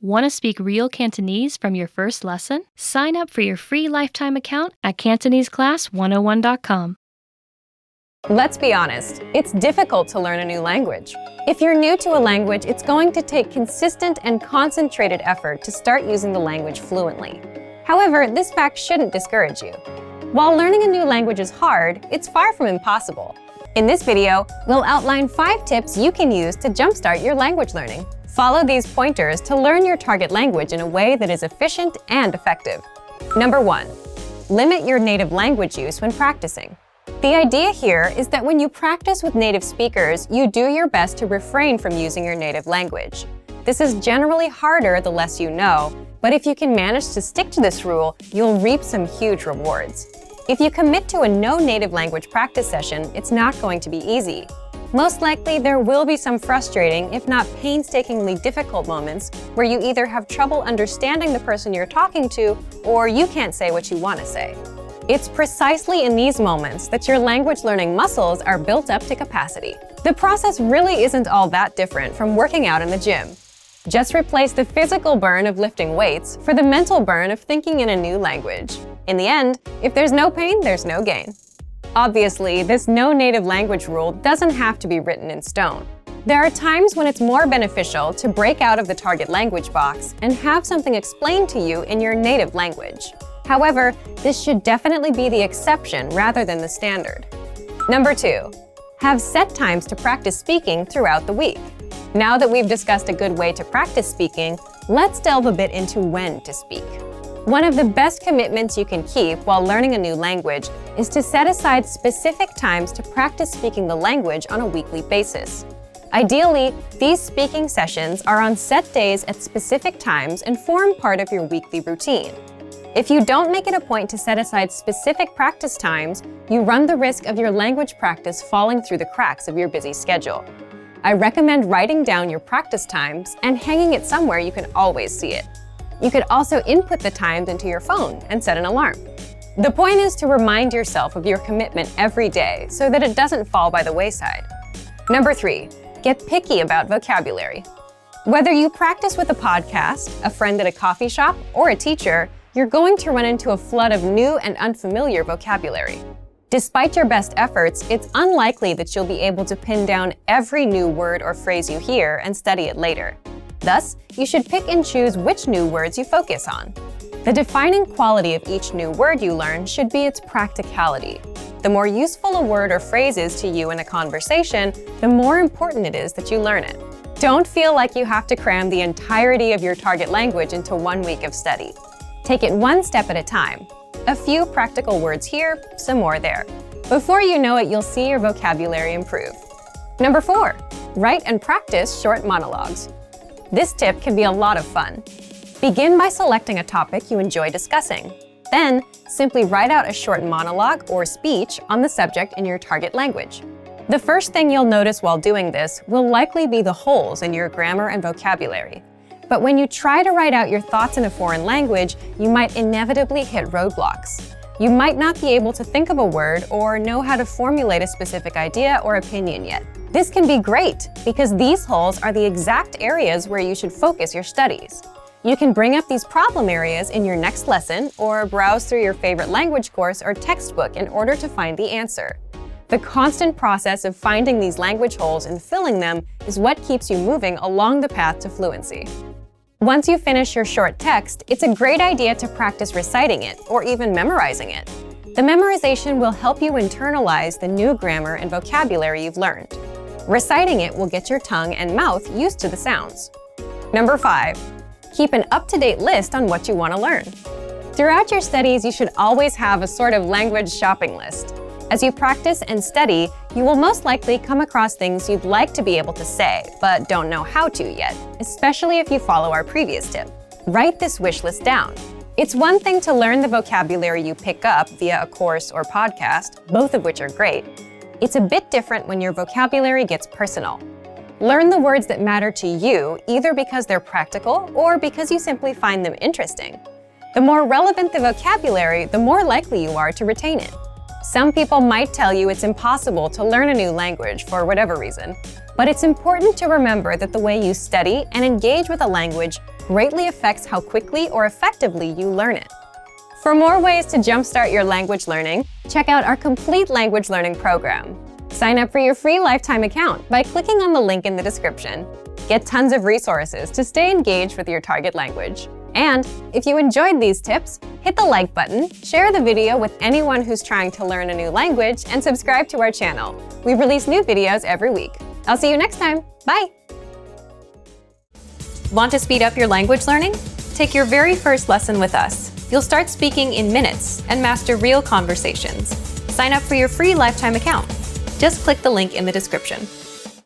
Want to speak real Cantonese from your first lesson? Sign up for your free lifetime account at CantoneseClass101.com. Let's be honest, it's difficult to learn a new language. If you're new to a language, it's going to take consistent and concentrated effort to start using the language fluently. However, this fact shouldn't discourage you. While learning a new language is hard, it's far from impossible. In this video, we'll outline 5 tips you can use to jumpstart your language learning. Follow these pointers to learn your target language in a way that is efficient and effective. Number 1. Limit your native language use when practicing. The idea here is that when you practice with native speakers, you do your best to refrain from using your native language. This is generally harder the less you know, but if you can manage to stick to this rule, you'll reap some huge rewards. If you commit to a no native language practice session, it's not going to be easy. Most likely, there will be some frustrating, if not painstakingly difficult moments where you either have trouble understanding the person you're talking to or you can't say what you want to say. It's precisely in these moments that your language learning muscles are built up to capacity. The process really isn't all that different from working out in the gym. Just replace the physical burn of lifting weights for the mental burn of thinking in a new language. In the end, if there's no pain, there's no gain. Obviously, this no native language rule doesn't have to be written in stone. There are times when it's more beneficial to break out of the target language box and have something explained to you in your native language. However, this should definitely be the exception rather than the standard. Number 2. Have set times to practice speaking throughout the week. Now that we've discussed a good way to practice speaking, let's delve a bit into when to speak. One of the best commitments you can keep while learning a new language is to set aside specific times to practice speaking the language on a weekly basis. Ideally, these speaking sessions are on set days at specific times and form part of your weekly routine. If you don't make it a point to set aside specific practice times, you run the risk of your language practice falling through the cracks of your busy schedule. I recommend writing down your practice times and hanging it somewhere you can always see it. You could also input the times into your phone and set an alarm. The point is to remind yourself of your commitment every day so that it doesn't fall by the wayside. Number 3, get picky about vocabulary. Whether you practice with a podcast, a friend at a coffee shop, or a teacher, you're going to run into a flood of new and unfamiliar vocabulary. Despite your best efforts, it's unlikely that you'll be able to pin down every new word or phrase you hear and study it later. Thus, you should pick and choose which new words you focus on. The defining quality of each new word you learn should be its practicality. The more useful a word or phrase is to you in a conversation, the more important it is that you learn it. Don't feel like you have to cram the entirety of your target language into 1 week of study. Take it one step at a time. A few practical words here, some more there. Before you know it, you'll see your vocabulary improve. Number 4, write and practice short monologues. This tip can be a lot of fun. Begin by selecting a topic you enjoy discussing. Then, simply write out a short monologue or speech on the subject in your target language. The first thing you'll notice while doing this will likely be the holes in your grammar and vocabulary. But when you try to write out your thoughts in a foreign language, you might inevitably hit roadblocks. You might not be able to think of a word or know how to formulate a specific idea or opinion yet. This can be great because these holes are the exact areas where you should focus your studies. You can bring up these problem areas in your next lesson or browse through your favorite language course or textbook in order to find the answer. The constant process of finding these language holes and filling them is what keeps you moving along the path to fluency. Once you finish your short text, it's a great idea to practice reciting it or even memorizing it. The memorization will help you internalize the new grammar and vocabulary you've learned. Reciting it will get your tongue and mouth used to the sounds. Number 5, keep an up-to-date list on what you want to learn. Throughout your studies, you should always have a sort of language shopping list. As you practice and study, you will most likely come across things you'd like to be able to say, but don't know how to yet, especially if you follow our previous tip. Write this wish list down. It's one thing to learn the vocabulary you pick up via a course or podcast, both of which are great. It's a bit different when your vocabulary gets personal. Learn the words that matter to you, either because they're practical or because you simply find them interesting. The more relevant the vocabulary, the more likely you are to retain it. Some people might tell you it's impossible to learn a new language for whatever reason, but it's important to remember that the way you study and engage with a language greatly affects how quickly or effectively you learn it. For more ways to jumpstart your language learning, check out our complete language learning program. Sign up for your free lifetime account by clicking on the link in the description. Get tons of resources to stay engaged with your target language. And if you enjoyed these tips, hit the like button, share the video with anyone who's trying to learn a new language, and subscribe to our channel. We release new videos every week. I'll see you next time. Bye! Want to speed up your language learning? Take your very first lesson with us. You'll start speaking in minutes and master real conversations. Sign up for your free lifetime account. Just click the link in the description.